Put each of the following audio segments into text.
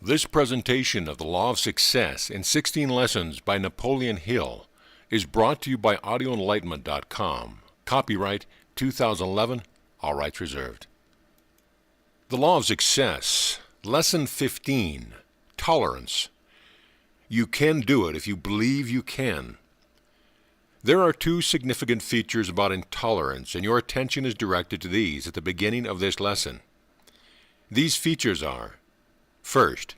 This presentation of the Law of Success in 16 Lessons by Napoleon Hill is brought to you by audioenlightenment.com. Copyright 2011, all rights reserved. The Law of Success, Lesson 15, Tolerance. You can do it if you believe you can. There are two significant features about intolerance, and your attention is directed to these at the beginning of this lesson. These features are: first,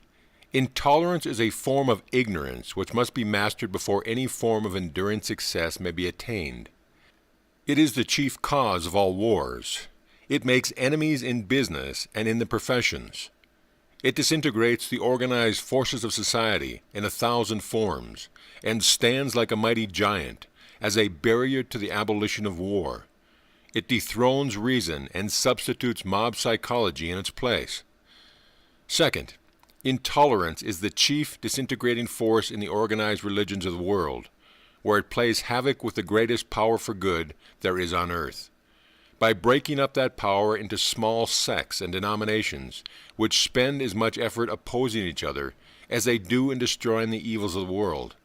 intolerance is a form of ignorance which must be mastered before any form of enduring success may be attained. It is the chief cause of all wars. It makes enemies in business and in the professions. It disintegrates the organized forces of society in 1,000 forms, and stands like a mighty giant as a barrier to the abolition of war. It dethrones reason and substitutes mob psychology in its place. Second, intolerance is the chief disintegrating force in the organized religions of the world, where it plays havoc with the greatest power for good there is on earth, by breaking up that power into small sects and denominations, which spend as much effort opposing each other as they do in destroying the evils of the world.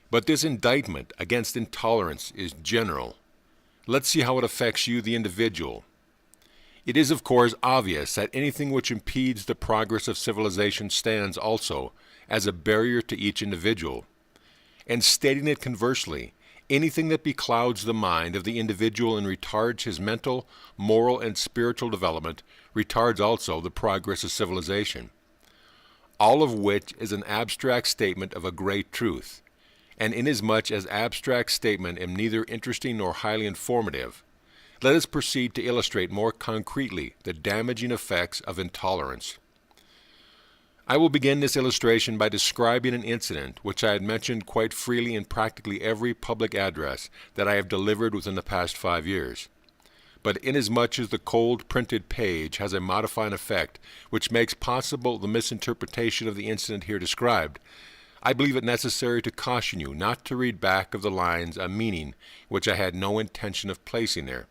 But this indictment against intolerance is general. Let's see how it affects you, the individual. It is, of course, obvious that anything which impedes the progress of civilization stands also as a barrier to each individual. And stating it conversely, anything that beclouds the mind of the individual and retards his mental, moral, and spiritual development retards also the progress of civilization. All of which is an abstract statement of a great truth. And inasmuch as abstract statement am neither interesting nor highly informative, let us proceed to illustrate more concretely the damaging effects of intolerance. I will begin this illustration by describing an incident which I had mentioned quite freely in practically every public address that I have delivered within the past 5 years. But inasmuch as the cold printed page has a modifying effect which makes possible the misinterpretation of the incident here described, I believe it necessary to caution you not to read back of the lines a meaning which I had no intention of placing there.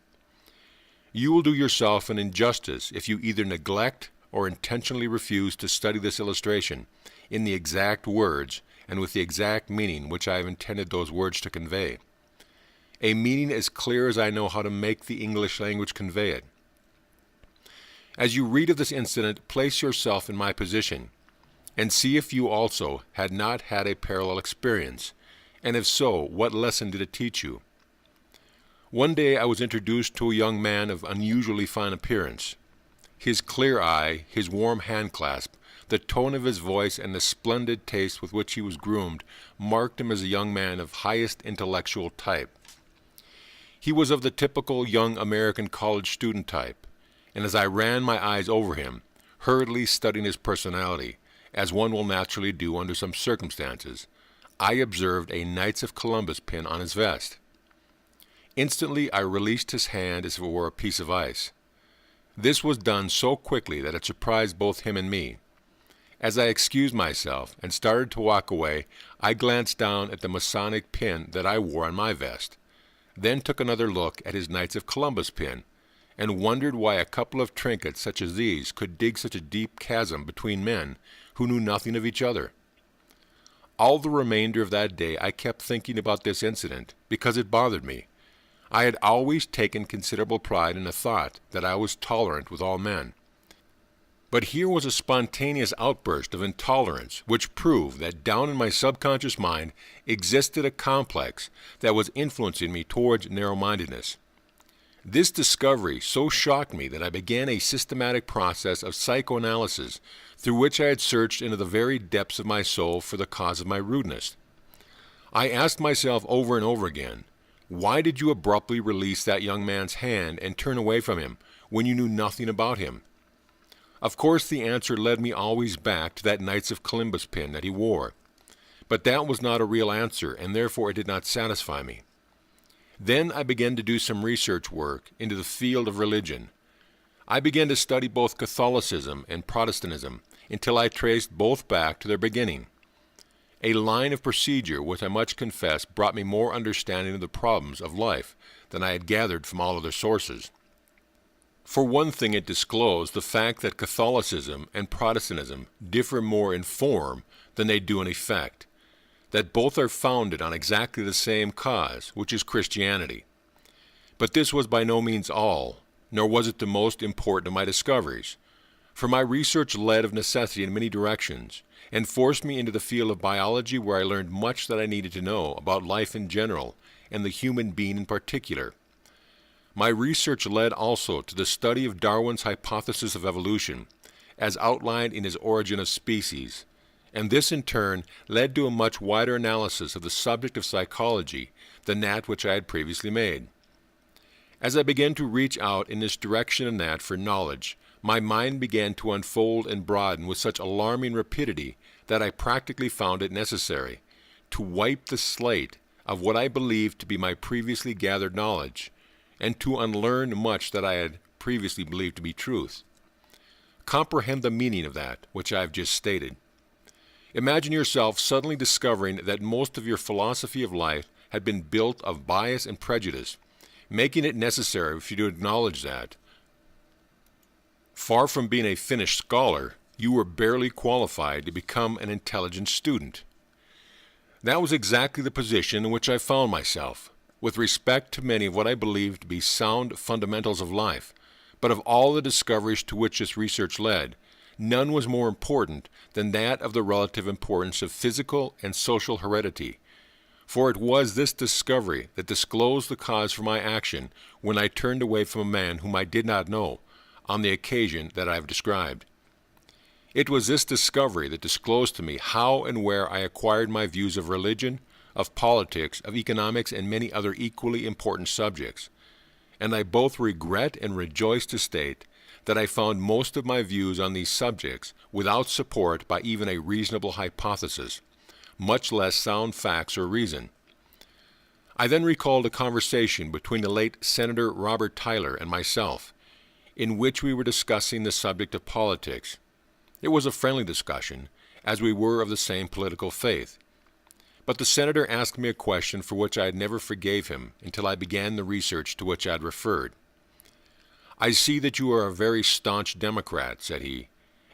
You will do yourself an injustice if you either neglect or intentionally refuse to study this illustration in the exact words and with the exact meaning which I have intended those words to convey. A meaning as clear as I know how to make the English language convey it. As you read of this incident, place yourself in my position, and see if you also had not had a parallel experience, and if so, what lesson did it teach you? One day I was introduced to a young man of unusually fine appearance. His clear eye, his warm handclasp, the tone of his voice, and the splendid taste with which he was groomed marked him as a young man of highest intellectual type. He was of the typical young American college student type, and as I ran my eyes over him, hurriedly studying his personality, as one will naturally do under some circumstances, I observed a Knights of Columbus pin on his vest. Instantly I released his hand as if it were a piece of ice. This was done so quickly that it surprised both him and me. As I excused myself and started to walk away, I glanced down at the Masonic pin that I wore on my vest, then took another look at his Knights of Columbus pin, and wondered why a couple of trinkets such as these could dig such a deep chasm between men who knew nothing of each other. All the remainder of that day I kept thinking about this incident because it bothered me. I had always taken considerable pride in the thought that I was tolerant with all men. But here was a spontaneous outburst of intolerance which proved that down in my subconscious mind existed a complex that was influencing me towards narrow-mindedness. This discovery so shocked me that I began a systematic process of psychoanalysis through which I had searched into the very depths of my soul for the cause of my rudeness. I asked myself over and over again, why did you abruptly release that young man's hand and turn away from him when you knew nothing about him? Of course the answer led me always back to that Knights of Columbus pin that he wore, but that was not a real answer, and therefore it did not satisfy me. Then I began to do some research work into the field of religion. I began to study both Catholicism and Protestantism until I traced both back to their beginning. A line of procedure which I much confess brought me more understanding of the problems of life than I had gathered from all other sources. For one thing, it disclosed the fact that Catholicism and Protestantism differ more in form than they do in effect, that both are founded on exactly the same cause, which is Christianity. But this was by no means all, nor was it the most important of my discoveries, for my research led of necessity in many directions, and forced me into the field of biology, where I learned much that I needed to know about life in general and the human being in particular. My research led also to the study of Darwin's hypothesis of evolution, as outlined in his Origin of Species, and this in turn led to a much wider analysis of the subject of psychology than that which I had previously made. As I began to reach out in this direction and that for knowledge, my mind began to unfold and broaden with such alarming rapidity that I practically found it necessary to wipe the slate of what I believed to be my previously gathered knowledge, and to unlearn much that I had previously believed to be truth. Comprehend the meaning of that which I have just stated. Imagine yourself suddenly discovering that most of your philosophy of life had been built of bias and prejudice, making it necessary for you to acknowledge that, far from being a finished scholar, you were barely qualified to become an intelligent student. That was exactly the position in which I found myself, with respect to many of what I believed to be sound fundamentals of life. But of all the discoveries to which this research led, none was more important than that of the relative importance of physical and social heredity. For it was this discovery that disclosed the cause for my action when I turned away from a man whom I did not know, on the occasion that I have described. It was this discovery that disclosed to me how and where I acquired my views of religion, of politics, of economics, and many other equally important subjects. And I both regret and rejoice to state that I found most of my views on these subjects without support by even a reasonable hypothesis, much less sound facts or reason. I then recalled a conversation between the late Senator Robert Tyler and myself, in which we were discussing the subject of politics. It was a friendly discussion, as we were of the same political faith. But the senator asked me a question for which I had never forgave him until I began the research to which I had referred. "I see that you are a very staunch Democrat," said he,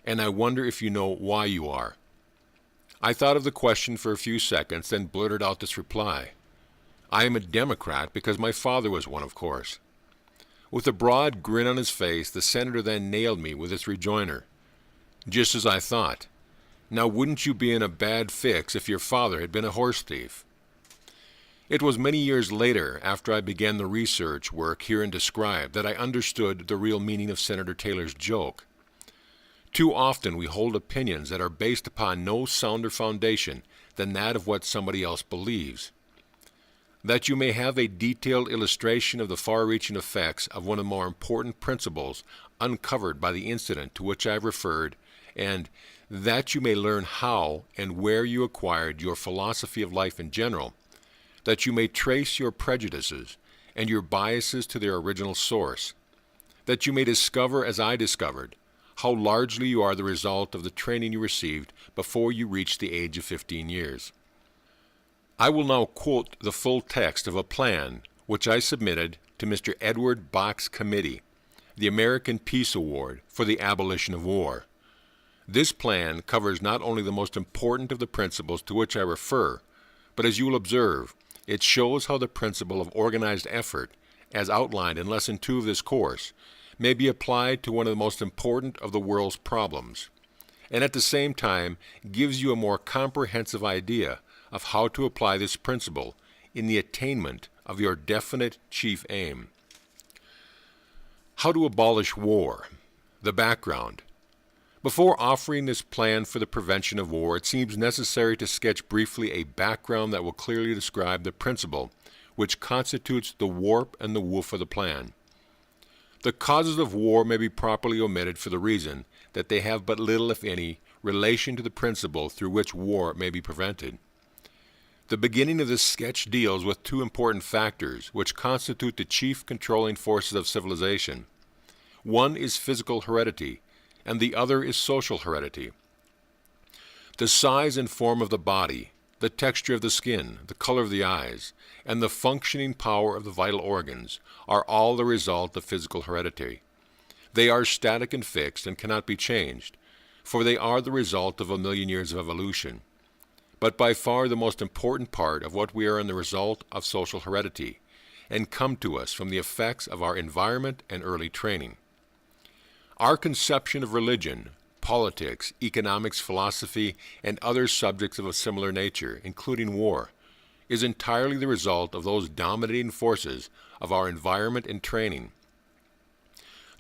"and I wonder if you know why you are." I thought of the question for a few seconds, then blurted out this reply. "I am a Democrat because my father was one, of course." With a broad grin on his face, the senator then nailed me with this rejoinder. "Just as I thought. Now wouldn't you be in a bad fix if your father had been a horse thief?" It was many years later, after I began the research work herein described, that I understood the real meaning of Senator Taylor's joke. Too often we hold opinions that are based upon no sounder foundation than that of what somebody else believes. That you may have a detailed illustration of the far-reaching effects of one of the more important principles uncovered by the incident to which I have referred, and that you may learn how and where you acquired your philosophy of life in general, that you may trace your prejudices and your biases to their original source, that you may discover, as I discovered, how largely you are the result of the training you received before you reached the age of 15 years. I will now quote the full text of a plan which I submitted to Mr. Edward Bach's committee, the American Peace Award for the Abolition of War. This plan covers not only the most important of the principles to which I refer, but as you will observe, it shows how the principle of organized effort, as outlined in Lesson 2 of this course, may be applied to one of the most important of the world's problems, and at the same time gives you a more comprehensive idea of how to apply this principle in the attainment of your definite chief aim. How to abolish war. The background. Before offering this plan for the prevention of war, it seems necessary to sketch briefly a background that will clearly describe the principle which constitutes the warp and the woof of the plan. The causes of war may be properly omitted for the reason that they have but little, if any, relation to the principle through which war may be prevented. The beginning of this sketch deals with two important factors which constitute the chief controlling forces of civilization. One is physical heredity, and the other is social heredity. The size and form of the body, the texture of the skin, the color of the eyes, and the functioning power of the vital organs are all the result of physical heredity. They are static and fixed and cannot be changed, for they are the result of a million years of evolution. But by far the most important part of what we are is the result of social heredity, and come to us from the effects of our environment and early training. Our conception of religion, politics, economics, philosophy, and other subjects of a similar nature, including war, is entirely the result of those dominating forces of our environment and training.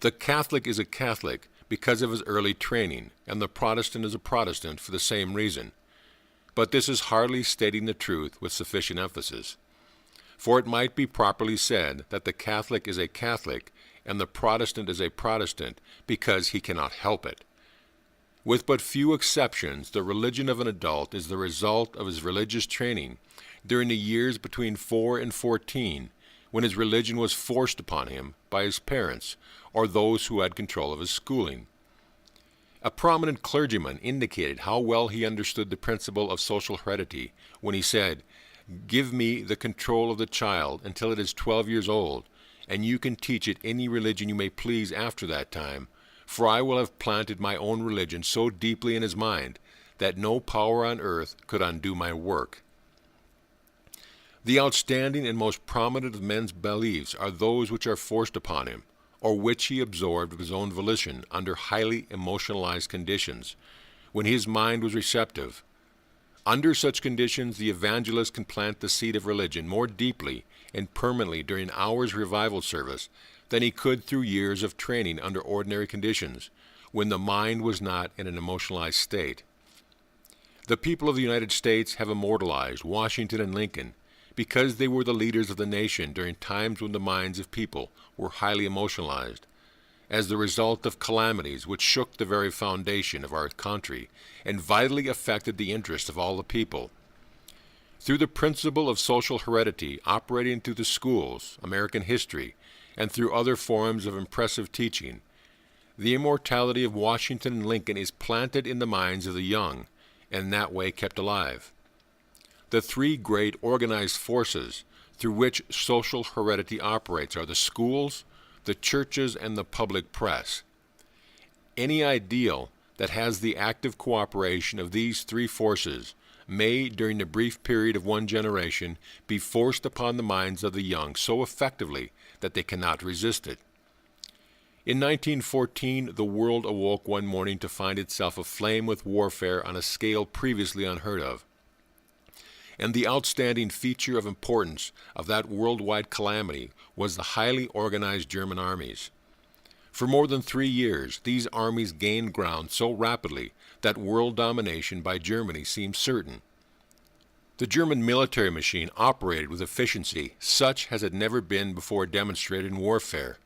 The Catholic is a Catholic because of his early training, and the Protestant is a Protestant for the same reason. But this is hardly stating the truth with sufficient emphasis. For it might be properly said that the Catholic is a Catholic and the Protestant is a Protestant because he cannot help it. With but few exceptions, the religion of an adult is the result of his religious training during the years between 4 and 14, when his religion was forced upon him by his parents or those who had control of his schooling. A prominent clergyman indicated how well he understood the principle of social heredity when he said, "Give me the control of the child until it is 12 years old, and you can teach it any religion you may please after that time, for I will have planted my own religion so deeply in his mind that no power on earth could undo my work." The outstanding and most prominent of men's beliefs are those which are forced upon him, or which he absorbed of his own volition under highly emotionalized conditions, when his mind was receptive. Under such conditions, the evangelist can plant the seed of religion more deeply and permanently during hours revival service than he could through years of training under ordinary conditions, when the mind was not in an emotionalized state. The people of the United States have immortalized Washington and Lincoln because they were the leaders of the nation during times when the minds of people were highly emotionalized, as the result of calamities which shook the very foundation of our country and vitally affected the interests of all the people. Through the principle of social heredity operating through the schools, American history, and through other forms of impressive teaching, the immortality of Washington and Lincoln is planted in the minds of the young, and in that way kept alive. The three great organized forces through which social heredity operates are the schools, the churches, and the public press. Any ideal that has the active cooperation of these three forces may, during the brief period of one generation, be forced upon the minds of the young so effectively that they cannot resist it. In 1914, the world awoke one morning to find itself aflame with warfare on a scale previously unheard of. And the outstanding feature of importance of that worldwide calamity was the highly organized German armies. For more than 3 years, these armies gained ground so rapidly that world domination by Germany seemed certain. The German military machine operated with efficiency such as had never been before demonstrated in warfare.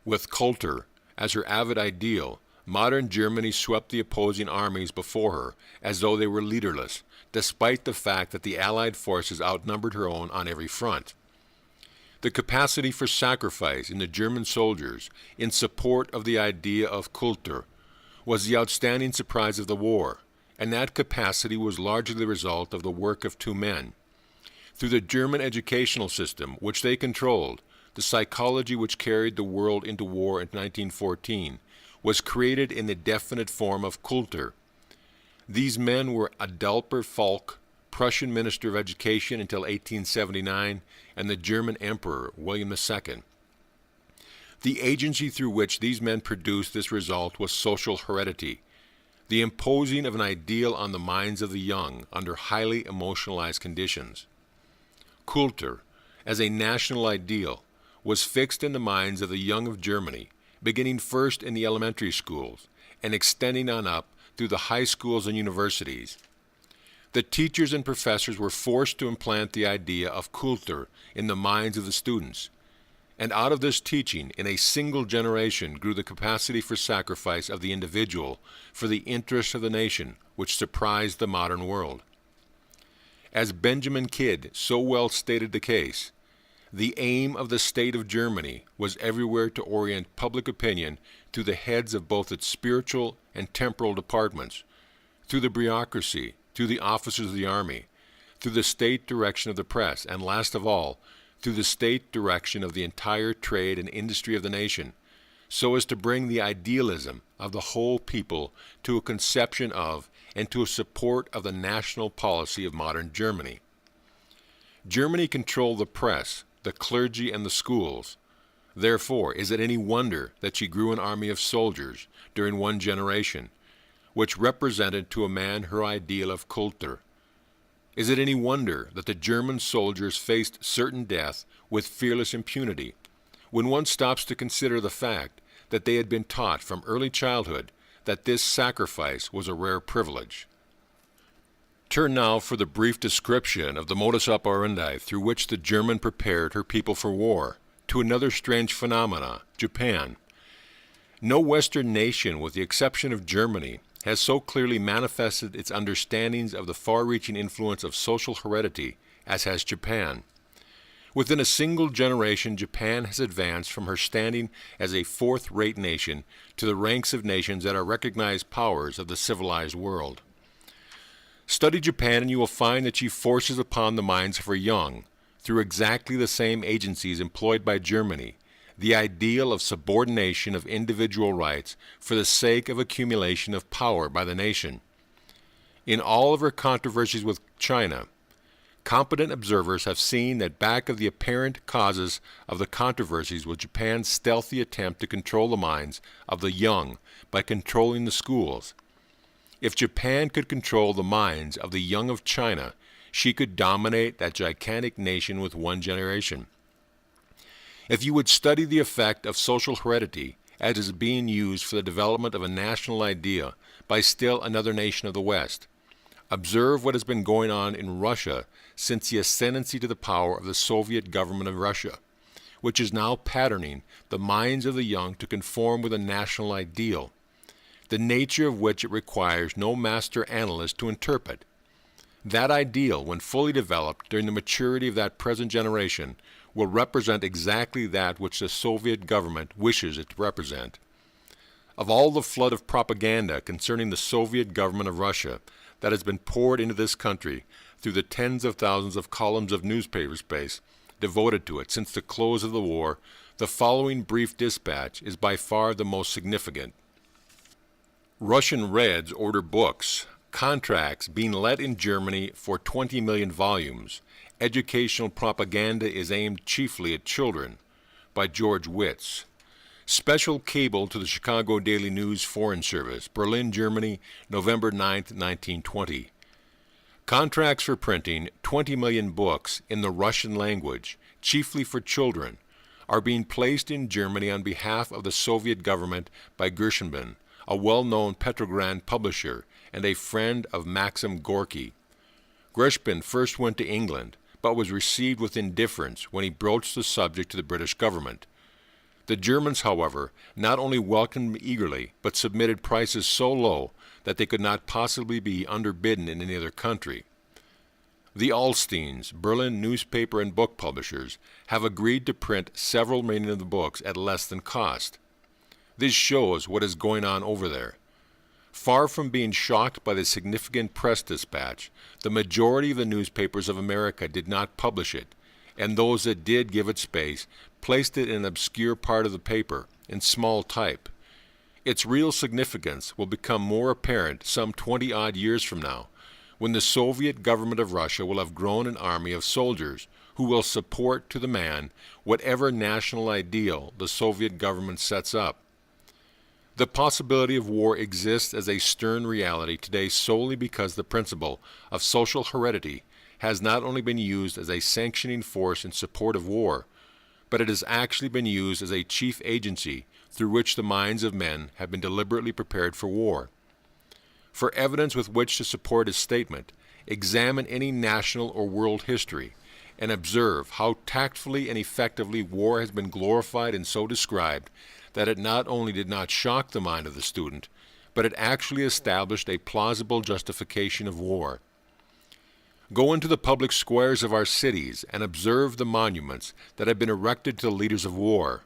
With Coulter as her avid ideal, modern Germany swept the opposing armies before her as though they were leaderless, despite the fact that the Allied forces outnumbered her own on every front. The capacity for sacrifice in the German soldiers in support of the idea of Kultur was the outstanding surprise of the war, and that capacity was largely the result of the work of two men. Through the German educational system, which they controlled, the psychology which carried the world into war in 1914 was created in the definite form of Kultur. These men were Adalbert Falk, Prussian Minister of Education until 1879, and the German Emperor William II. The agency through which these men produced this result was social heredity, the imposing of an ideal on the minds of the young under highly emotionalized conditions. Kultur, as a national ideal, was fixed in the minds of the young of Germany, beginning first in the elementary schools and extending on up through the high schools and universities. The teachers and professors were forced to implant the idea of Kultur in the minds of the students, and out of this teaching, in a single generation, grew the capacity for sacrifice of the individual for the interest of the nation, which surprised the modern world. As Benjamin Kidd so well stated the case, the aim of the state of Germany was everywhere to orient public opinion through the heads of both its spiritual and temporal departments, through the bureaucracy, through the officers of the army, through the state direction of the press, and last of all, through the state direction of the entire trade and industry of the nation, so as to bring the idealism of the whole people to a conception of and to a support of the national policy of modern Germany. Germany controlled the press, the clergy, and the schools. Therefore, is it any wonder that she grew an army of soldiers during one generation, which represented to a man her ideal of Kultur? Is it any wonder that the German soldiers faced certain death with fearless impunity, when one stops to consider the fact that they had been taught from early childhood that this sacrifice was a rare privilege? Turn now for the brief description of the modus operandi through which the German prepared her people for war, to another strange phenomena, Japan. No Western nation, with the exception of Germany, has so clearly manifested its understandings of the far-reaching influence of social heredity as has Japan. Within a single generation, Japan has advanced from her standing as a fourth-rate nation to the ranks of nations that are recognized powers of the civilized world. Study Japan and you will find that she forces upon the minds of her young, through exactly the same agencies employed by Germany, the ideal of subordination of individual rights for the sake of accumulation of power by the nation. In all of her controversies with China, competent observers have seen that back of the apparent causes of the controversies was Japan's stealthy attempt to control the minds of the young by controlling the schools. If Japan could control the minds of the young of China, she could dominate that gigantic nation with one generation. If you would study the effect of social heredity as is being used for the development of a national idea by still another nation of the West, observe what has been going on in Russia since the ascendancy to the power of the Soviet government of Russia, which is now patterning the minds of the young to conform with a national ideal, the nature of which it requires no master analyst to interpret. That ideal, when fully developed during the maturity of that present generation, will represent exactly that which the Soviet government wishes it to represent. Of all the flood of propaganda concerning the Soviet government of Russia that has been poured into this country through the tens of thousands of columns of newspaper space devoted to it since the close of the war, the following brief dispatch is by far the most significant. Russian Reds order books. Contracts being let in Germany for 20 million volumes. Educational propaganda is aimed chiefly at children, by George Witz. Special cable to the Chicago Daily News Foreign Service, Berlin, Germany, November 9, 1920. Contracts for printing 20 million books in the Russian language, chiefly for children, are being placed in Germany on behalf of the Soviet government by Gershenbin, a well-known Petrograd publisher and a friend of Maxim Gorky. Gershwin first went to England, but was received with indifference when he broached the subject to the British government. The Germans, however, not only welcomed him eagerly, but submitted prices so low that they could not possibly be underbidden in any other country. The Alsteins, Berlin newspaper and book publishers, have agreed to print several million of the books at less than cost. This shows what is going on over there. Far from being shocked by the significant press dispatch, the majority of the newspapers of America did not publish it, and those that did give it space placed it in an obscure part of the paper, in small type. Its real significance will become more apparent some 20-odd years from now, when the Soviet government of Russia will have grown an army of soldiers who will support to the man whatever national ideal the Soviet government sets up. The possibility of war exists as a stern reality today solely because the principle of social heredity has not only been used as a sanctioning force in support of war, but it has actually been used as a chief agency through which the minds of men have been deliberately prepared for war. For evidence with which to support his statement, examine any national or world history and observe how tactfully and effectively war has been glorified and so described that it not only did not shock the mind of the student, but it actually established a plausible justification of war. Go into the public squares of our cities and observe the monuments that have been erected to the leaders of war.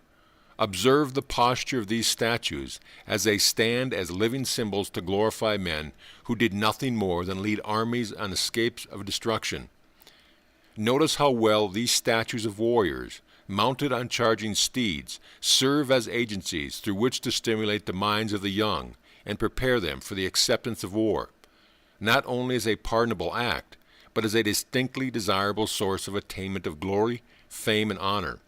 Observe the posture of these statues as they stand as living symbols to glorify men who did nothing more than lead armies on escapes of destruction. Notice how well these statues of warriors, mounted on charging steeds, serve as agencies through which to stimulate the minds of the young and prepare them for the acceptance of war, not only as a pardonable act, but as a distinctly desirable source of attainment of glory, fame, and honor.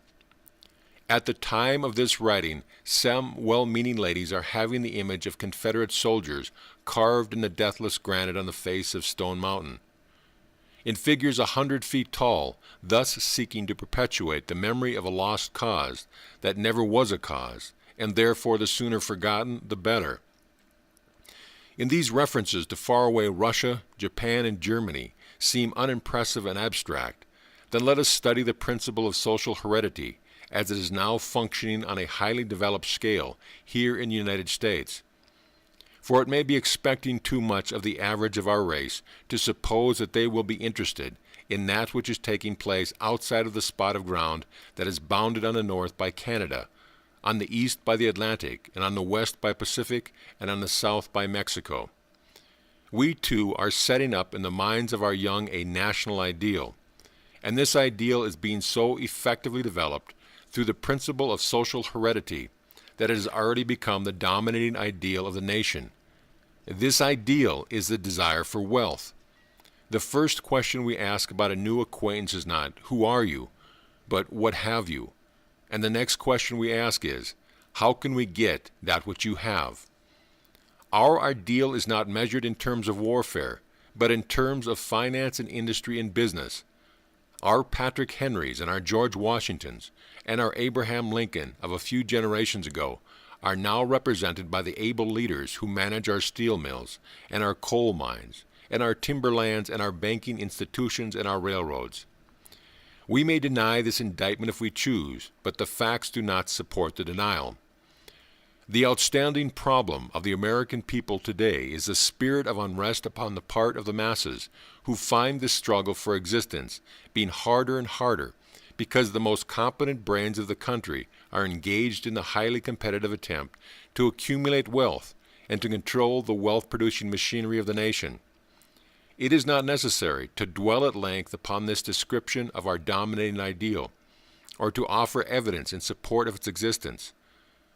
At the time of this writing, some well-meaning ladies are having the image of Confederate soldiers carved in the deathless granite on the face of Stone Mountain, in figures 100 feet tall, thus seeking to perpetuate the memory of a lost cause that never was a cause, and therefore the sooner forgotten, the better. In these references to faraway Russia, Japan, and Germany seem unimpressive and abstract, then let us study the principle of social heredity as it is now functioning on a highly developed scale here in the United States. For it may be expecting too much of the average of our race to suppose that they will be interested in that which is taking place outside of the spot of ground that is bounded on the north by Canada, on the east by the Atlantic, and on the west by Pacific, and on the south by Mexico. We, too, are setting up in the minds of our young a national ideal, and this ideal is being so effectively developed through the principle of social heredity that it has already become the dominating ideal of the nation. This ideal is the desire for wealth. The first question we ask about a new acquaintance is not, "Who are you?" but "What have you?" And the next question we ask is, "How can we get that which you have?" Our ideal is not measured in terms of warfare, but in terms of finance and industry and business. Our Patrick Henrys and our George Washingtons and our Abraham Lincoln of a few generations ago are now represented by the able leaders who manage our steel mills and our coal mines and our timberlands and our banking institutions and our railroads. We may deny this indictment if we choose, but the facts do not support the denial. The outstanding problem of the American people today is the spirit of unrest upon the part of the masses who find the struggle for existence being harder and harder because the most competent brains of the country are engaged in the highly competitive attempt to accumulate wealth and to control the wealth-producing machinery of the nation. It is not necessary to dwell at length upon this description of our dominating ideal, or to offer evidence in support of its existence,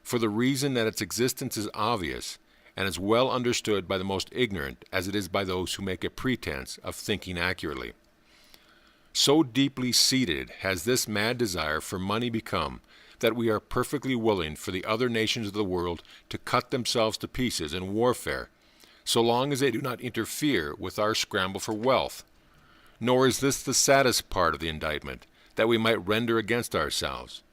for the reason that its existence is obvious and as well understood by the most ignorant as it is by those who make a pretense of thinking accurately. So deeply seated has this mad desire for money become that we are perfectly willing for the other nations of the world to cut themselves to pieces in warfare, so long as they do not interfere with our scramble for wealth. Nor is this the saddest part of the indictment, that we might render against ourselves.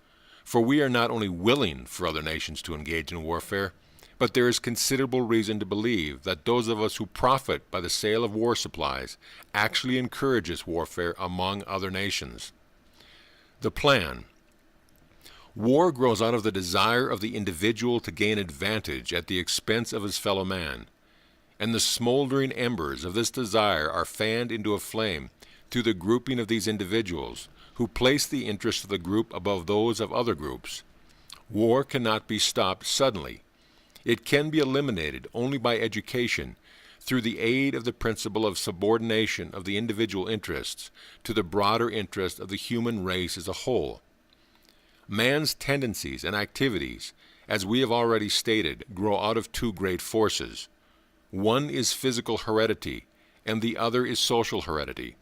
For we are not only willing for other nations to engage in warfare, but there is considerable reason to believe that those of us who profit by the sale of war supplies actually encourages warfare among other nations. The plan. War grows out of the desire of the individual to gain advantage at the expense of his fellow man, and the smoldering embers of this desire are fanned into a flame through the grouping of these individuals, who place the interests of the group above those of other groups. War cannot be stopped suddenly. It can be eliminated only by education, through the aid of the principle of subordination of the individual interests to the broader interest of the human race as a whole. Man's tendencies and activities, as we have already stated, grow out of two great forces. One is physical heredity, and the other is social heredity.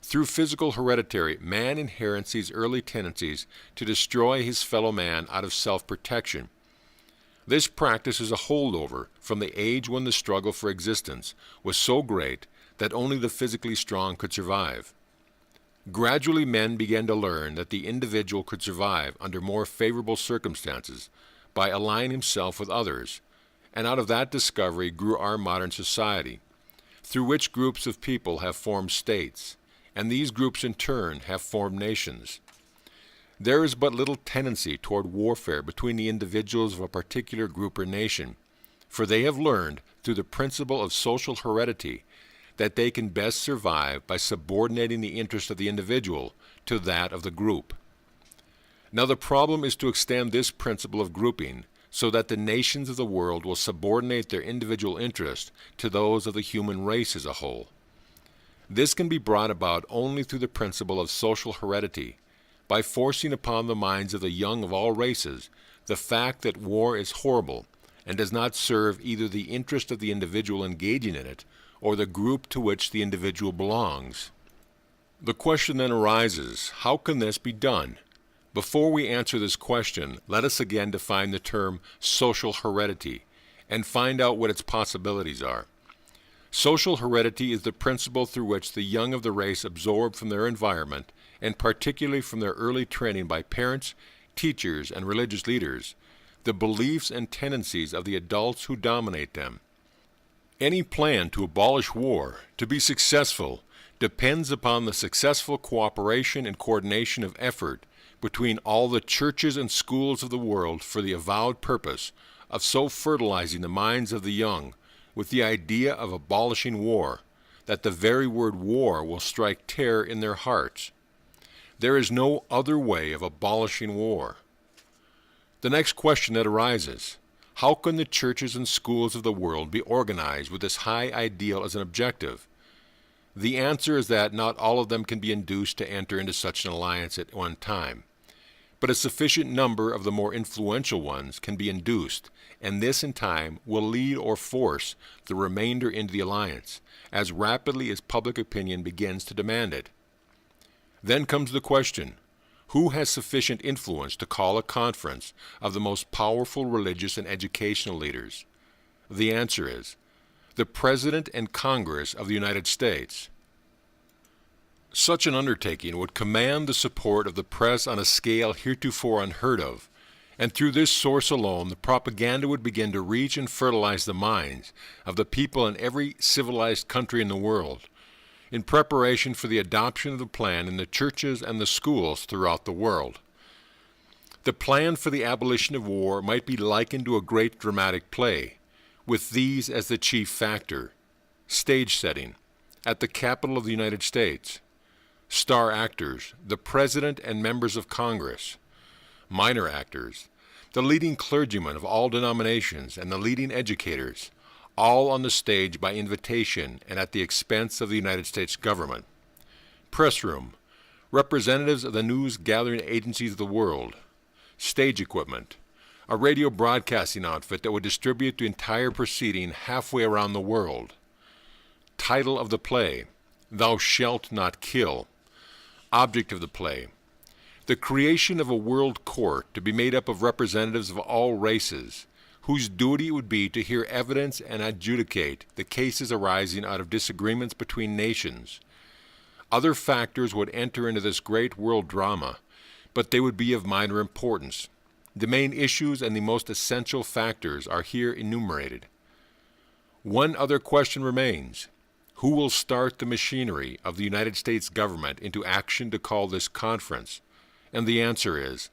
Through physical hereditary, man inherits these early tendencies to destroy his fellow man out of self-protection. This practice is a holdover from the age when the struggle for existence was so great that only the physically strong could survive. Gradually men began to learn that the individual could survive under more favorable circumstances by aligning himself with others, and out of that discovery grew our modern society, through which groups of people have formed states, and these groups in turn have formed nations. There is but little tendency toward warfare between the individuals of a particular group or nation, for they have learned through the principle of social heredity that they can best survive by subordinating the interest of the individual to that of the group. Now the problem is to extend this principle of grouping so that the nations of the world will subordinate their individual interest to those of the human race as a whole. This can be brought about only through the principle of social heredity, by forcing upon the minds of the young of all races the fact that war is horrible and does not serve either the interest of the individual engaging in it or the group to which the individual belongs. The question then arises, how can this be done? Before we answer this question, let us again define the term social heredity and find out what its possibilities are. Social heredity is the principle through which the young of the race absorb from their environment, and particularly from their early training by parents, teachers, and religious leaders, the beliefs and tendencies of the adults who dominate them. Any plan to abolish war, to be successful, depends upon the successful cooperation and coordination of effort between all the churches and schools of the world for the avowed purpose of so fertilizing the minds of the young with the idea of abolishing war, that the very word war will strike terror in their hearts. There is no other way of abolishing war. The next question that arises, how can the churches and schools of the world be organized with this high ideal as an objective? The answer is that not all of them can be induced to enter into such an alliance at one time, but a sufficient number of the more influential ones can be induced, and this in time will lead or force the remainder into the alliance, as rapidly as public opinion begins to demand it. Then comes the question, who has sufficient influence to call a conference of the most powerful religious and educational leaders? The answer is, the President and Congress of the United States. Such an undertaking would command the support of the press on a scale heretofore unheard of, and through this source alone the propaganda would begin to reach and fertilize the minds of the people in every civilized country in the world, in preparation for the adoption of the plan in the churches and the schools throughout the world. The plan for the abolition of war might be likened to a great dramatic play, with these as the chief factor: stage setting, at the Capitol of the United States; star actors, the President and members of Congress; minor actors, the leading clergymen of all denominations and the leading educators, all on the stage by invitation and at the expense of the United States government; press room, representatives of the news-gathering agencies of the world; stage equipment, a radio broadcasting outfit that would distribute the entire proceeding halfway around the world; title of the play, Thou Shalt Not Kill; object of the play, the creation of a world court to be made up of representatives of all races, whose duty it would be to hear evidence and adjudicate the cases arising out of disagreements between nations. Other factors would enter into this great world drama, but they would be of minor importance. The main issues and the most essential factors are here enumerated. One other question remains. Who will start the machinery of the United States government into action to call this conference? And the answer is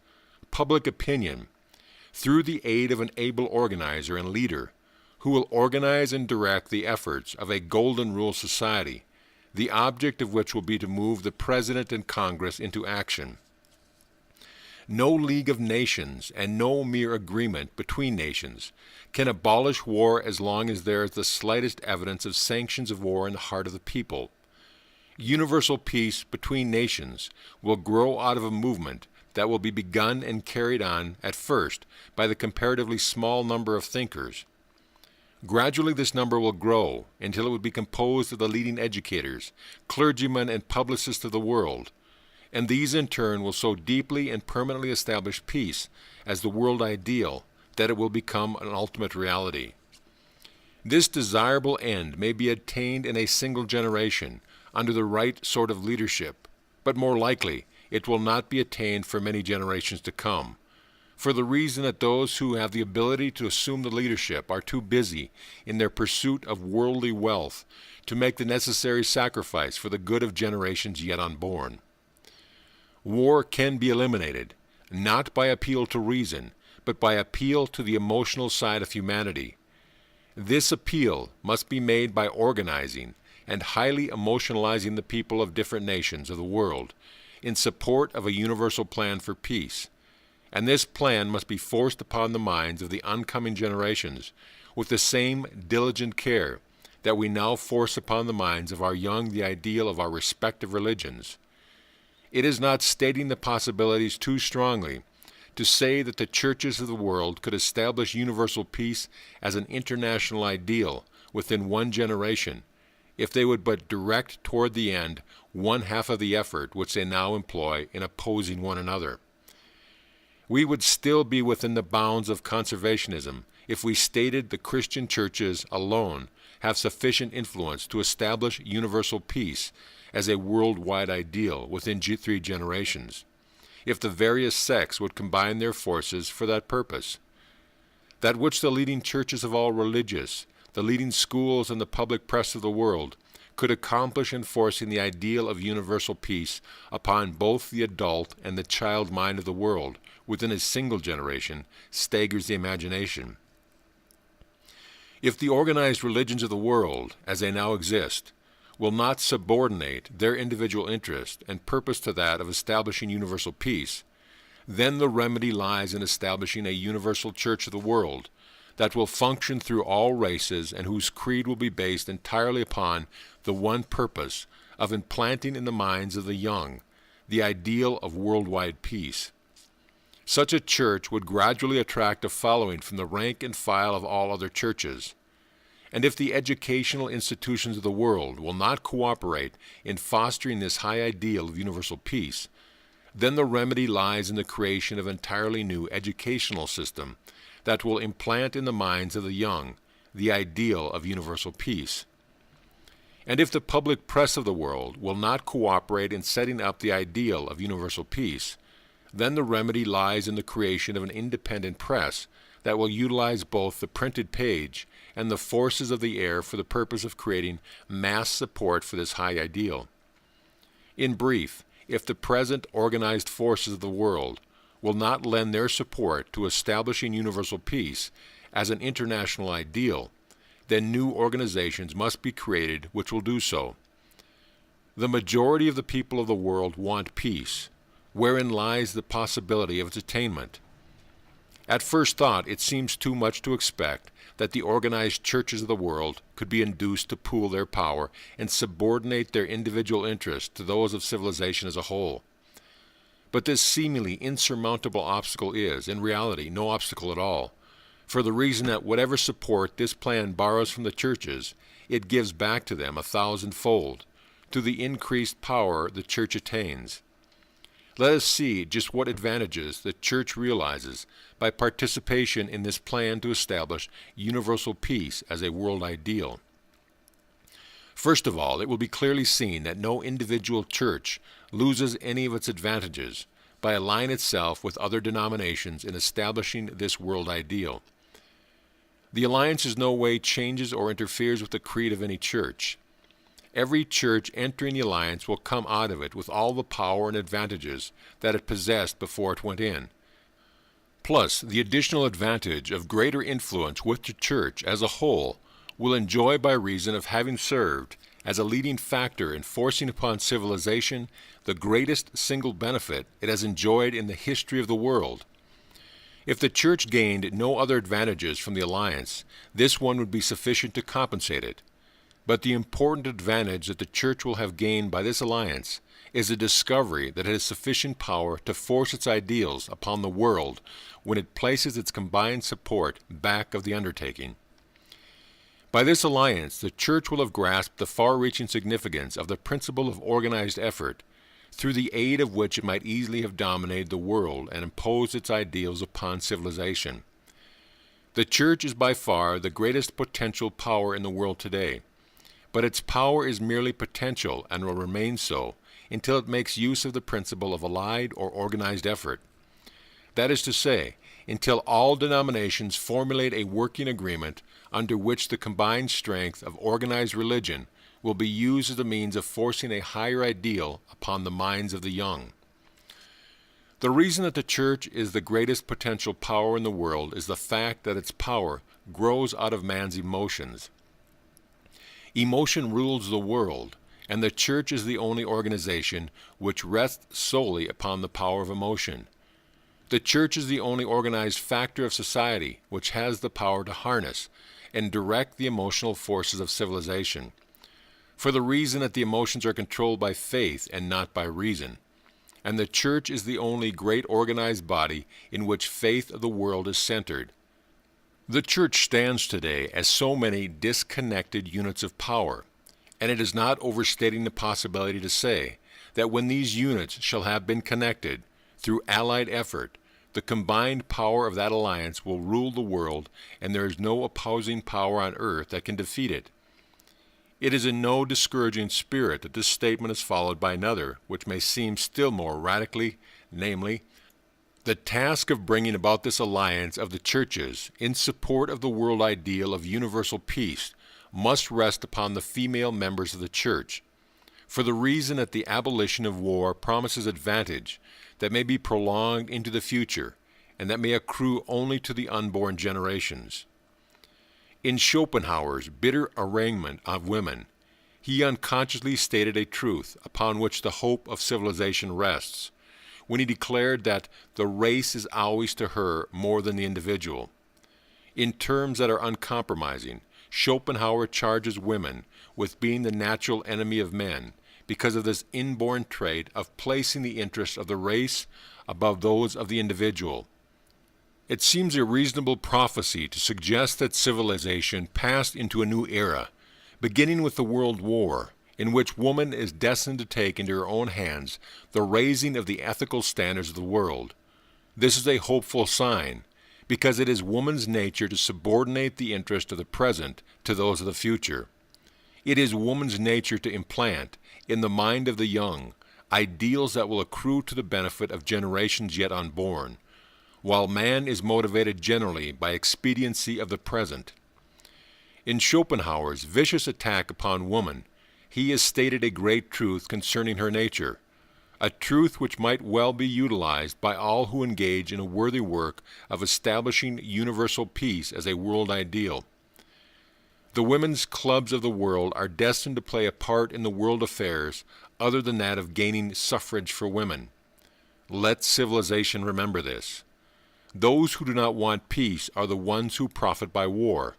public opinion, through the aid of an able organizer and leader who will organize and direct the efforts of a Golden Rule Society, the object of which will be to move the President and Congress into action. No League of Nations and no mere agreement between nations can abolish war as long as there is the slightest evidence of sanctions of war in the heart of the people. Universal peace between nations will grow out of a movement that will be begun and carried on at first by the comparatively small number of thinkers. Gradually this number will grow until it would be composed of the leading educators, clergymen, and publicists of the world, and these in turn will so deeply and permanently establish peace as the world ideal that it will become an ultimate reality. This desirable end may be attained in a single generation under the right sort of leadership, but more likely it will not be attained for many generations to come, for the reason that those who have the ability to assume the leadership are too busy in their pursuit of worldly wealth to make the necessary sacrifice for the good of generations yet unborn. War can be eliminated, not by appeal to reason, but by appeal to the emotional side of humanity. This appeal must be made by organizing and highly emotionalizing the people of different nations of the world in support of a universal plan for peace, and this plan must be forced upon the minds of the oncoming generations with the same diligent care that we now force upon the minds of our young the ideal of our respective religions. It is not stating the possibilities too strongly to say that the churches of the world could establish universal peace as an international ideal within one generation, if they would but direct toward the end one half of the effort which they now employ in opposing one another. We would still be within the bounds of conservationism if we stated the Christian churches alone have sufficient influence to establish universal peace as a worldwide ideal within 3 generations, if the various sects would combine their forces for that purpose. That which the leading churches of all religious, the leading schools and the public press of the world could accomplish in forcing the ideal of universal peace upon both the adult and the child mind of the world within a single generation staggers the imagination. If the organized religions of the world, as they now exist, will not subordinate their individual interest and purpose to that of establishing universal peace, then the remedy lies in establishing a universal church of the world that will function through all races and whose creed will be based entirely upon the one purpose of implanting in the minds of the young the ideal of worldwide peace. Such a church would gradually attract a following from the rank and file of all other churches. And if the educational institutions of the world will not cooperate in fostering this high ideal of universal peace, then the remedy lies in the creation of an entirely new educational system that will implant in the minds of the young the ideal of universal peace. And if the public press of the world will not cooperate in setting up the ideal of universal peace, then the remedy lies in the creation of an independent press that will utilize both the printed page and the forces of the air for the purpose of creating mass support for this high ideal. In brief, if the present organized forces of the world will not lend their support to establishing universal peace as an international ideal, then new organizations must be created which will do so. The majority of the people of the world want peace, wherein lies the possibility of its attainment. At first thought, it seems too much to expect that the organized churches of the world could be induced to pool their power and subordinate their individual interests to those of civilization as a whole. But this seemingly insurmountable obstacle is, in reality, no obstacle at all, for the reason that whatever support this plan borrows from the churches, it gives back to them 1,000-fold, to the increased power the church attains. Let us see just what advantages the church realizes by participation in this plan to establish universal peace as a world ideal. First of all, it will be clearly seen that no individual church loses any of its advantages by aligning itself with other denominations in establishing this world ideal. The alliance in no way changes or interferes with the creed of any church. Every church entering the alliance will come out of it with all the power and advantages that it possessed before it went in, plus the additional advantage of greater influence which the church as a whole will enjoy by reason of having served as a leading factor in forcing upon civilization the greatest single benefit it has enjoyed in the history of the world. If the church gained no other advantages from the alliance, this one would be sufficient to compensate it. But the important advantage that the church will have gained by this alliance is the discovery that it has sufficient power to force its ideals upon the world when it places its combined support back of the undertaking. By this alliance, the church will have grasped the far-reaching significance of the principle of organized effort, through the aid of which it might easily have dominated the world and imposed its ideals upon civilization. The church is by far the greatest potential power in the world today, but its power is merely potential and will remain so until it makes use of the principle of allied or organized effort. That is to say, until all denominations formulate a working agreement under which the combined strength of organized religion will be used as a means of forcing a higher ideal upon the minds of the young. The reason that the church is the greatest potential power in the world is the fact that its power grows out of man's emotions. Emotion rules the world, and the church is the only organization which rests solely upon the power of emotion. The church is the only organized factor of society which has the power to harness and direct the emotional forces of civilization, for the reason that the emotions are controlled by faith and not by reason. and the church is the only great organized body in which faith of the world is centered. The church stands today as so many disconnected units of power, and it is not overstating the possibility to say that when these units shall have been connected through allied effort, the combined power of that alliance will rule the world, and there is no opposing power on earth that can defeat it. It is in no discouraging spirit that this statement is followed by another, which may seem still more radically, namely, the task of bringing about this alliance of the churches in support of the world ideal of universal peace must rest upon the female members of the church, for the reason that the abolition of war promises advantage that may be prolonged into the future, and that may accrue only to the unborn generations. In Schopenhauer's bitter arraignment of women, he unconsciously stated a truth upon which the hope of civilization rests, when he declared that the race is always to her more than the individual. In terms that are uncompromising, Schopenhauer charges women with being the natural enemy of men because of this inborn trait of placing the interests of the race above those of the individual. It seems a reasonable prophecy to suggest that civilization passed into a new era, beginning with the World War, in which woman is destined to take into her own hands the raising of the ethical standards of the world. This is a hopeful sign, because it is woman's nature to subordinate the interest of the present to those of the future. It is woman's nature to implant, in the mind of the young, ideals that will accrue to the benefit of generations yet unborn, while man is motivated generally by expediency of the present. In Schopenhauer's vicious attack upon woman, he has stated a great truth concerning her nature, a truth which might well be utilized by all who engage in a worthy work of establishing universal peace as a world ideal. The women's clubs of the world are destined to play a part in the world affairs other than that of gaining suffrage for women. Let civilization remember this. Those who do not want peace are the ones who profit by war.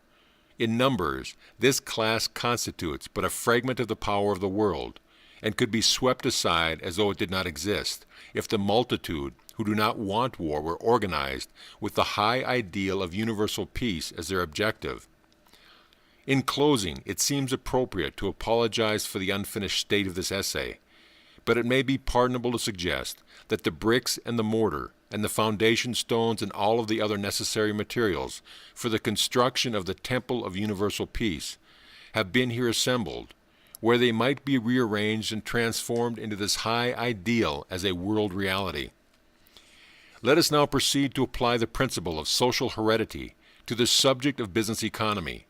In numbers, this class constitutes but a fragment of the power of the world, and could be swept aside as though it did not exist, if the multitude who do not want war were organized with the high ideal of universal peace as their objective. In closing, it seems appropriate to apologize for the unfinished state of this essay, but it may be pardonable to suggest that the bricks and the mortar and the foundation stones and all of the other necessary materials for the construction of the temple of universal peace have been here assembled, where they might be rearranged and transformed into this high ideal as a world reality. Let us now proceed to apply the principle of social heredity to the subject of business economy,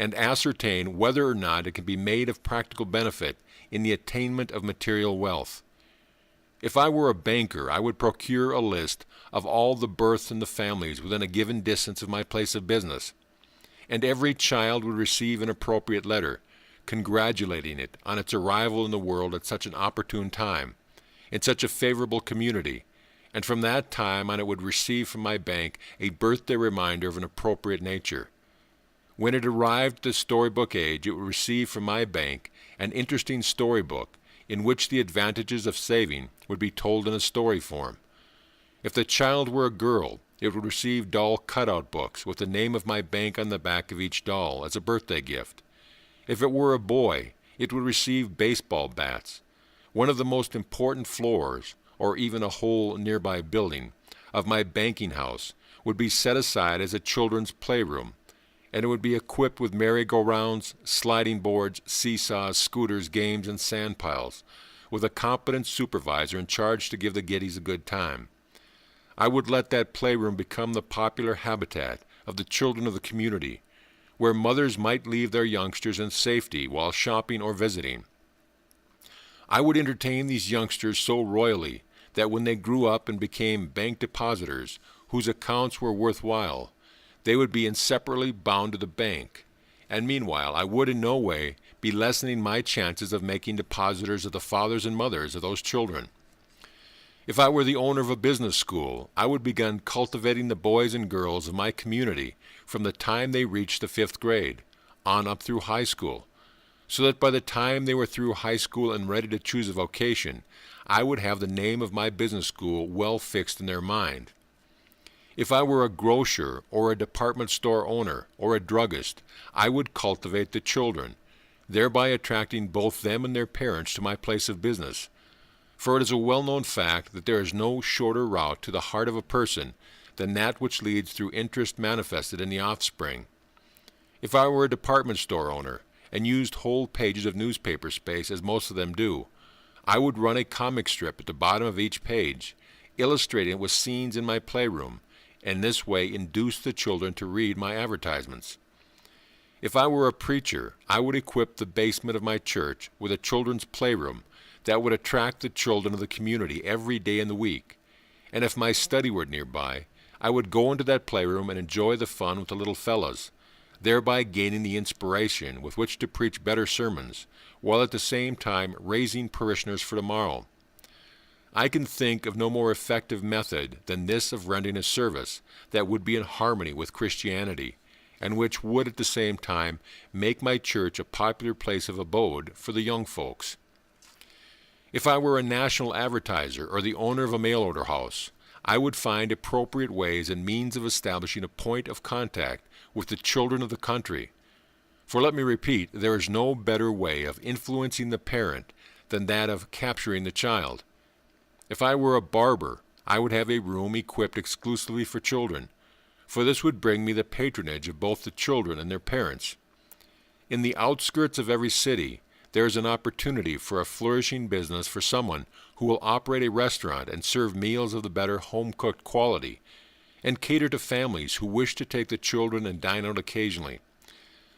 and ascertain whether or not it can be made of practical benefit in the attainment of material wealth. If I were a banker, I would procure a list of all the births in the families within a given distance of my place of business, and every child would receive an appropriate letter, congratulating it on its arrival in the world at such an opportune time, in such a favorable community, and from that time on it would receive from my bank a birthday reminder of an appropriate nature. When it arrived at the storybook age, it would receive from my bank an interesting storybook in which the advantages of saving would be told in a story form. If the child were a girl, it would receive doll cutout books with the name of my bank on the back of each doll as a birthday gift. If it were a boy, it would receive baseball bats. One of the most important floors, or even a whole nearby building, of my banking house would be set aside as a children's playroom, and it would be equipped with merry-go-rounds, sliding boards, seesaws, scooters, games, and sand piles, with a competent supervisor in charge to give the kiddies a good time. I would let that playroom become the popular habitat of the children of the community, where mothers might leave their youngsters in safety while shopping or visiting. I would entertain these youngsters so royally that when they grew up and became bank depositors whose accounts were worthwhile, they would be inseparably bound to the bank, and meanwhile I would in no way be lessening my chances of making depositors of the fathers and mothers of those children. If I were the owner of a business school, I would begin cultivating the boys and girls of my community from the time they reached the 5th grade, on up through high school, so that by the time they were through high school and ready to choose a vocation, I would have the name of my business school well fixed in their mind. If I were a grocer or a department store owner or a druggist, I would cultivate the children, thereby attracting both them and their parents to my place of business. For it is a well-known fact that there is no shorter route to the heart of a person than that which leads through interest manifested in the offspring. If I were a department store owner and used whole pages of newspaper space, as most of them do, I would run a comic strip at the bottom of each page, illustrating it with scenes in my playroom, and this way induce the children to read my advertisements. If I were a preacher, I would equip the basement of my church with a children's playroom that would attract the children of the community every day in the week. And if my study were nearby, I would go into that playroom and enjoy the fun with the little fellows, thereby gaining the inspiration with which to preach better sermons, while at the same time raising parishioners for tomorrow. I can think of no more effective method than this of rendering a service that would be in harmony with Christianity, and which would at the same time make my church a popular place of abode for the young folks. If I were a national advertiser or the owner of a mail-order house, I would find appropriate ways and means of establishing a point of contact with the children of the country. For let me repeat, there is no better way of influencing the parent than that of capturing the child. If I were a barber, I would have a room equipped exclusively for children, for this would bring me the patronage of both the children and their parents. In the outskirts of every city, there is an opportunity for a flourishing business for someone who will operate a restaurant and serve meals of the better home-cooked quality, and cater to families who wish to take the children and dine out occasionally.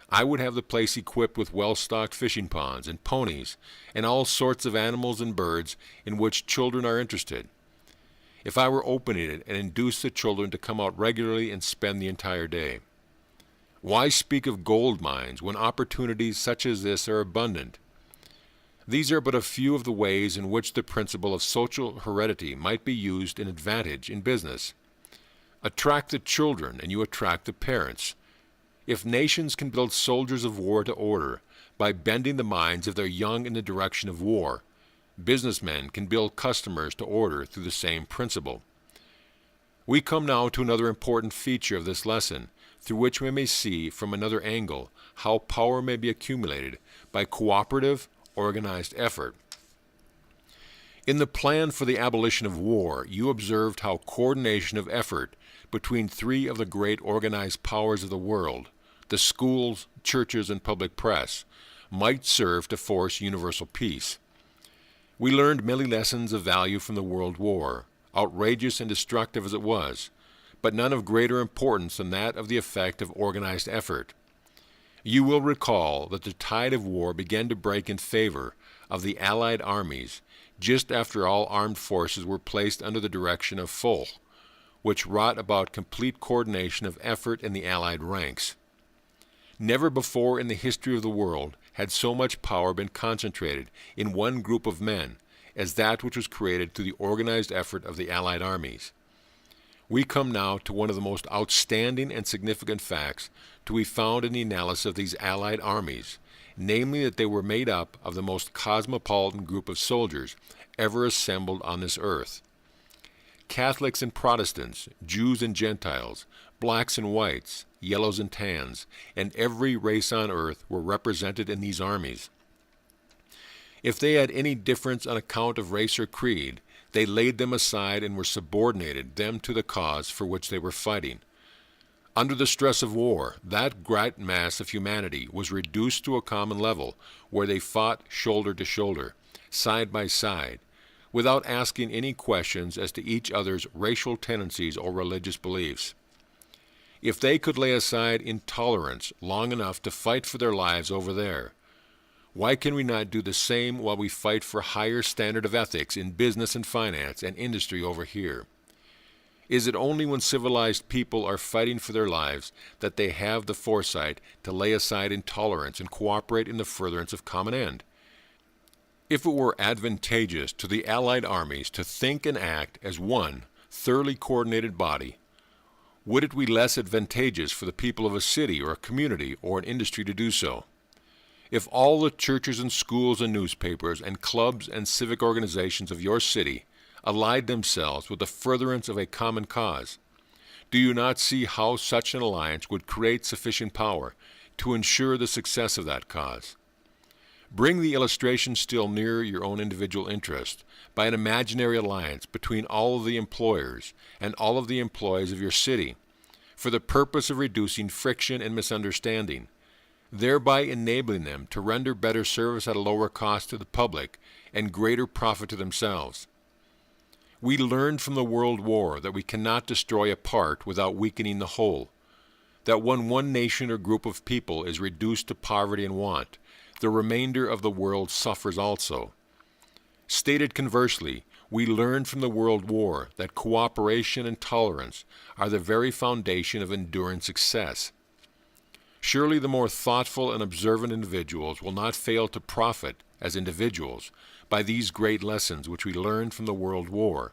I would have the place equipped with well-stocked fishing ponds and ponies and all sorts of animals and birds in which children are interested. If I were opening it and induce the children to come out regularly and spend the entire day. Why speak of gold mines when opportunities such as this are abundant? These are but a few of the ways in which the principle of social heredity might be used in advantage in business. Attract the children and you attract the parents. If nations can build soldiers of war to order by bending the minds of their young in the direction of war, businessmen can build customers to order through the same principle. We come now to another important feature of this lesson, through which we may see from another angle how power may be accumulated by cooperative, organized effort. In the plan for the abolition of war, you observed how coordination of effort between three of the great organized powers of the world, the schools, churches, and public press, might serve to force universal peace. We learned many lessons of value from the World War, outrageous and destructive as it was, but none of greater importance than that of the effect of organized effort. You will recall that the tide of war began to break in favor of the Allied armies just after all armed forces were placed under the direction of Foch, which wrought about complete coordination of effort in the Allied ranks. Never before in the history of the world had so much power been concentrated in one group of men as that which was created through the organized effort of the Allied armies. We come now to one of the most outstanding and significant facts to be found in the analysis of these Allied armies, namely that they were made up of the most cosmopolitan group of soldiers ever assembled on this earth. Catholics and Protestants, Jews and Gentiles, blacks and whites, yellows and tans, and every race on earth were represented in these armies. If they had any difference on account of race or creed, they laid them aside and were subordinated them to the cause for which they were fighting. Under the stress of war, that great mass of humanity was reduced to a common level where they fought shoulder to shoulder, side by side, without asking any questions as to each other's racial tendencies or religious beliefs. If they could lay aside intolerance long enough to fight for their lives over there, why can we not do the same while we fight for a higher standard of ethics in business and finance and industry over here? Is it only when civilized people are fighting for their lives that they have the foresight to lay aside intolerance and cooperate in the furtherance of common end? If it were advantageous to the Allied armies to think and act as one thoroughly coordinated body, would it be less advantageous for the people of a city or a community or an industry to do so? If all the churches and schools and newspapers and clubs and civic organizations of your city allied themselves with the furtherance of a common cause, do you not see how such an alliance would create sufficient power to ensure the success of that cause? Bring the illustration still nearer your own individual interest by an imaginary alliance between all of the employers and all of the employees of your city for the purpose of reducing friction and misunderstanding, thereby enabling them to render better service at a lower cost to the public and greater profit to themselves. We learned from the World War that we cannot destroy a part without weakening the whole, that when one nation or group of people is reduced to poverty and want, the remainder of the world suffers also. Stated conversely, we learned from the World War that cooperation and tolerance are the very foundation of enduring success. Surely the more thoughtful and observant individuals will not fail to profit as individuals by these great lessons which we learned from the World War.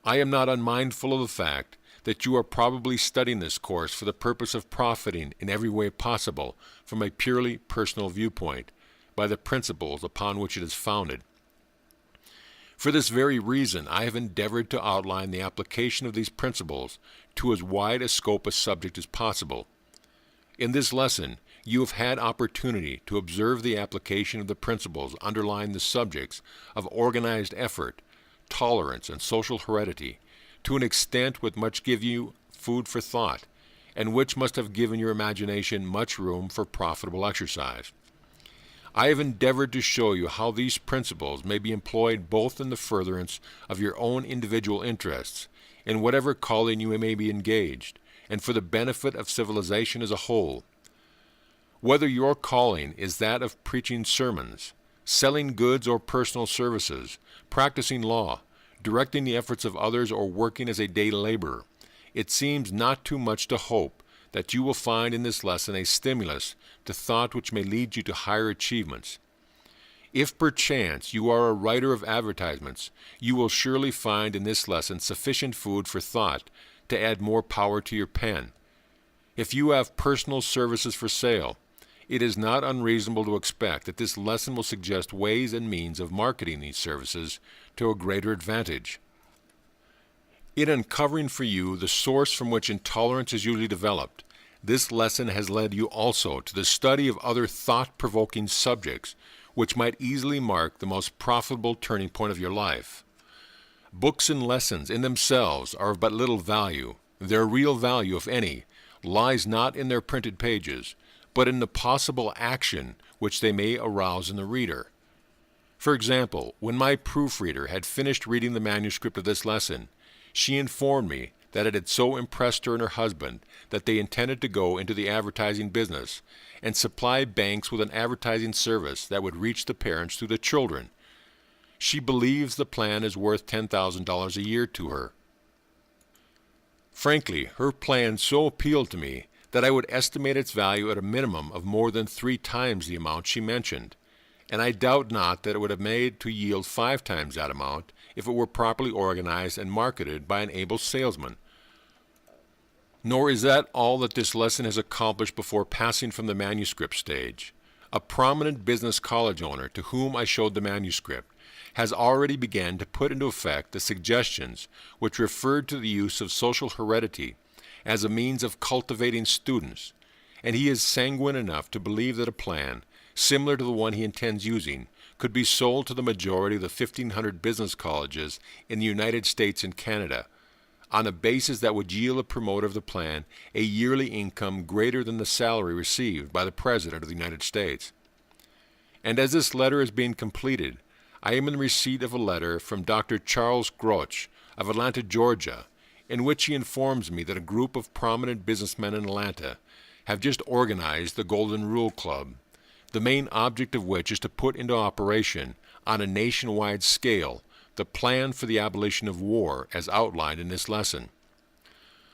I am not unmindful of the fact that you are probably studying this course for the purpose of profiting in every way possible from a purely personal viewpoint by the principles upon which it is founded. For this very reason, I have endeavored to outline the application of these principles to as wide a scope of subject as possible. In this lesson, you have had opportunity to observe the application of the principles underlying the subjects of organized effort, tolerance, and social heredity to an extent which must give you food for thought, and which must have given your imagination much room for profitable exercise. I have endeavored to show you how these principles may be employed both in the furtherance of your own individual interests, in whatever calling you may be engaged, and for the benefit of civilization as a whole. Whether your calling is that of preaching sermons, selling goods or personal services, practicing law, directing the efforts of others, or working as a day laborer, it seems not too much to hope that you will find in this lesson a stimulus to thought which may lead you to higher achievements. If perchance you are a writer of advertisements, you will surely find in this lesson sufficient food for thought to add more power to your pen. If you have personal services for sale, it is not unreasonable to expect that this lesson will suggest ways and means of marketing these services to a greater advantage. In uncovering for you the source from which intolerance is usually developed, this lesson has led you also to the study of other thought-provoking subjects which might easily mark the most profitable turning point of your life. Books and lessons in themselves are of but little value. Their real value, if any, lies not in their printed pages, but in the possible action which they may arouse in the reader. For example, when my proofreader had finished reading the manuscript of this lesson, she informed me that it had so impressed her and her husband that they intended to go into the advertising business and supply banks with an advertising service that would reach the parents through the children. She believes the plan is worth $10,000 a year to her. Frankly, her plan so appealed to me that I would estimate its value at a minimum of more than 3 times the amount she mentioned, and I doubt not that it would have made to yield 5 times that amount if it were properly organized and marketed by an able salesman. Nor is that all that this lesson has accomplished before passing from the manuscript stage. A prominent business college owner to whom I showed the manuscript has already begun to put into effect the suggestions which referred to the use of social heredity as a means of cultivating students, and he is sanguine enough to believe that a plan, similar to the one he intends using, could be sold to the majority of the 1,500 business colleges in the United States and Canada, on a basis that would yield the promoter of the plan a yearly income greater than the salary received by the President of the United States. And as this letter is being completed, I am in receipt of a letter from Dr. Charles Groch of Atlanta, Georgia, in which he informs me that a group of prominent businessmen in Atlanta have just organized the Golden Rule Club, the main object of which is to put into operation, on a nationwide scale, the plan for the abolition of war as outlined in this lesson.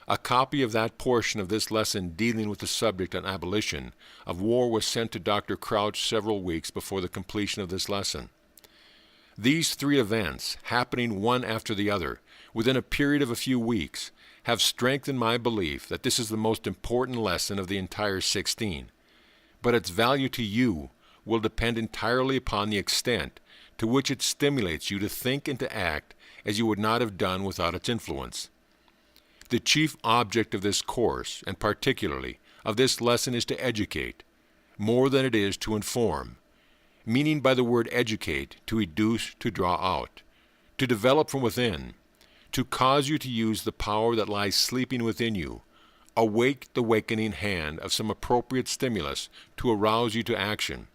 A copy of that portion of this lesson dealing with the subject on abolition of war was sent to Dr. Crouch several weeks before the completion of this lesson. These 3 events, happening one after the other, within a period of a few weeks, have strengthened my belief that this is the most important lesson of the entire 16. but its value to you will depend entirely upon the extent to which it stimulates you to think and to act as you would not have done without its influence. The chief object of this course, and particularly of this lesson, is to educate, more than it is to inform, meaning by the word educate to educe, to draw out, to develop from within, to cause you to use the power that lies sleeping within you, awake the wakening hand of some appropriate stimulus to arouse you to action.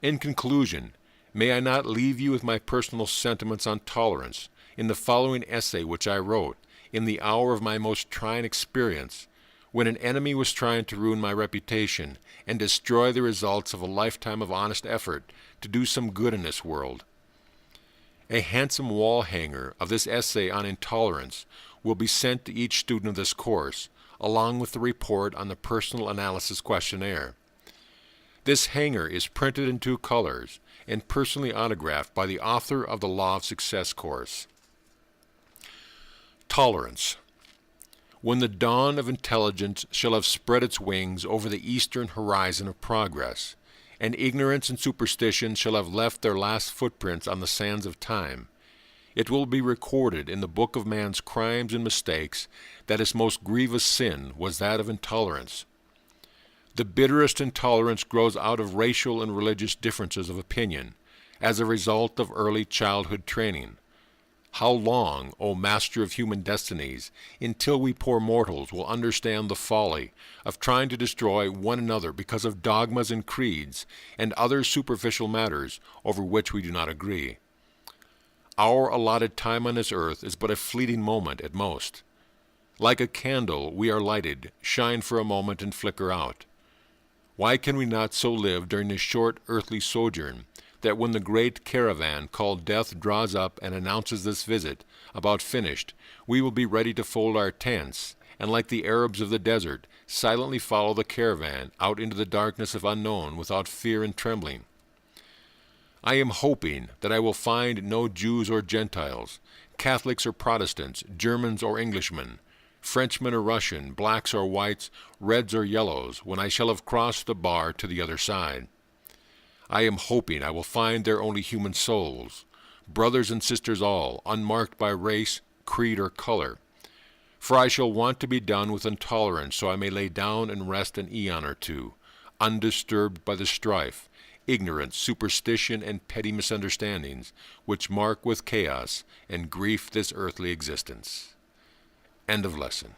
In conclusion, may I not leave you with my personal sentiments on tolerance in the following essay which I wrote in the hour of my most trying experience, when an enemy was trying to ruin my reputation and destroy the results of a lifetime of honest effort to do some good in this world. A handsome wall hanger of this essay on intolerance will be sent to each student of this course, along with the report on the personal analysis questionnaire. This hanger is printed in 2 colors and personally autographed by the author of the Law of Success course. Tolerance. When the dawn of intelligence shall have spread its wings over the eastern horizon of progress, and ignorance and superstition shall have left their last footprints on the sands of time, it will be recorded in the book of man's crimes and mistakes that his most grievous sin was that of intolerance. The bitterest intolerance grows out of racial and religious differences of opinion, as a result of early childhood training. How long, O Master of human destinies, until we poor mortals will understand the folly of trying to destroy one another because of dogmas and creeds and other superficial matters over which we do not agree? Our allotted time on this earth is but a fleeting moment at most. Like a candle, we are lighted, shine for a moment, and flicker out. Why can we not so live during this short earthly sojourn, that when the great caravan called death draws up and announces this visit about finished, we will be ready to fold our tents, and like the Arabs of the desert, silently follow the caravan out into the darkness of unknown without fear and trembling? I am hoping that I will find no Jews or Gentiles, Catholics or Protestants, Germans or Englishmen, Frenchmen or Russian, blacks or whites, reds or yellows, when I shall have crossed the bar to the other side. I am hoping I will find there only human souls, brothers and sisters all, unmarked by race, creed, or color. For I shall want to be done with intolerance, so I may lay down and rest an eon or 2, undisturbed by the strife, ignorance, superstition, and petty misunderstandings which mark with chaos and grief this earthly existence. End of lesson.